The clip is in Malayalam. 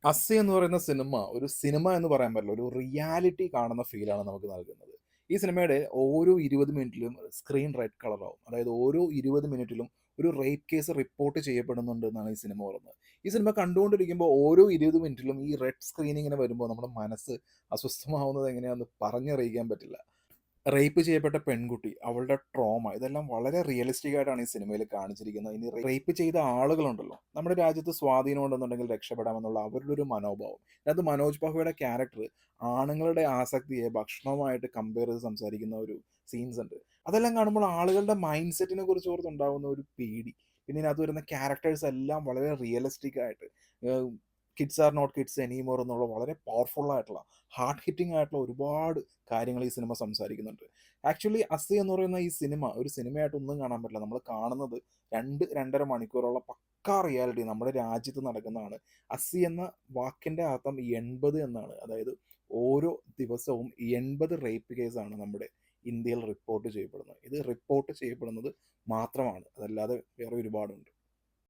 'അസ്സി' എന്ന് പറയുന്ന സിനിമ എന്ന് പറയാൻ പറ്റില്ല. ഒരു റിയാലിറ്റി കാണുന്ന ഫീലാണ് നമുക്ക് നൽകുന്നത്. ഈ സിനിമയുടെ ഓരോ 20 മിനിറ്റിലും സ്ക്രീൻ റെഡ് കളറാവും. അതായത് ഓരോ 20 മിനിറ്റിലും ഒരു റേപ്പ് കേസ് റിപ്പോർട്ട് ചെയ്യപ്പെടുന്നുണ്ട് എന്നാണ് ഈ സിനിമ പറയുന്നത്. ഈ സിനിമ കണ്ടുകൊണ്ടിരിക്കുമ്പോൾ ഓരോ 20 മിനിറ്റിലും ഈ റെഡ് സ്ക്രീൻ ഇങ്ങനെ വരുമ്പോൾ നമ്മുടെ മനസ്സ് അസ്വസ്ഥമാവുന്നത് എങ്ങനെയാണെന്ന് പറഞ്ഞറിയിക്കാൻ പറ്റില്ല. റേപ്പ് ചെയ്യപ്പെട്ട പെൺകുട്ടി, അവളുടെ ട്രോമ ഇതെല്ലാം വളരെ റിയലിസ്റ്റിക് ആയിട്ടാണ് ഈ സിനിമയിൽ കാണിച്ചിരിക്കുന്നത്. ഇനി റേപ്പ് ചെയ്ത ആളുകളുണ്ടല്ലോ, നമ്മുടെ രാജ്യത്ത് സ്വാധീനം ഉണ്ടെന്നുണ്ടെങ്കിൽ രക്ഷപ്പെടാമെന്നുള്ള അവരുടെ ഒരു മനോഭാവം. അതിനകത്ത് മനോജ് ബാഹുവയുടെ ക്യാരക്ടർ ആണുങ്ങളുടെ ആസക്തിയെ ഭക്ഷണവുമായിട്ട് കമ്പയർ ചെയ്ത് സംസാരിക്കുന്ന ഒരു സീൻസ് ഉണ്ട്. അതെല്ലാം കാണുമ്പോൾ ആളുകളുടെ മൈൻഡ് സെറ്റിനെ കുറിച്ച് ഓർത്തുണ്ടാകുന്ന ഒരു പേടി. പിന്നെ ഇതിനകത്ത് വരുന്ന ക്യാരക്ടേഴ്സ് എല്ലാം വളരെ റിയലിസ്റ്റിക് ആയിട്ട് kids are not kids anymore എന്നുള്ള വളരെ പവർഫുൾ ആയിട്ടുള്ള ഹാർട്ട് ഹിറ്റിംഗ് ആയിട്ടുള്ള ഒരുപാട് കാര്യങ്ങൾ ഈ സിനിമ സംസാരിക്കുന്നുണ്ട്. ആക്ച്വലി 'അസ്സി' എന്ന് പറയുന്ന ഈ സിനിമ ഒരു സിനിമയായിട്ട് ഒന്നും കാണാൻ പറ്റില്ല. നമ്മൾ കാണുന്നത് 2, 2.5 മണിക്കൂറുള്ള പക്കാ റിയാലിറ്റി നമ്മുടെ രാജ്യത്ത് നടക്കുന്നതാണ്. 'അസ്സി' എന്ന വാക്കിന്റെ അർത്ഥം 80 എന്നാണ്. അതായത് ഓരോ ദിവസവും 80 റേപ്പ് കേസാണ് നമ്മുടെ ഇന്ത്യയിൽ റിപ്പോർട്ട് ചെയ്യപ്പെടുന്നത്. ഇത് റിപ്പോർട്ട് ചെയ്യപ്പെടുന്നത് മാത്രമാണ്. അതല്ലാതെ വേറെ ഒരുപാടുണ്ട്.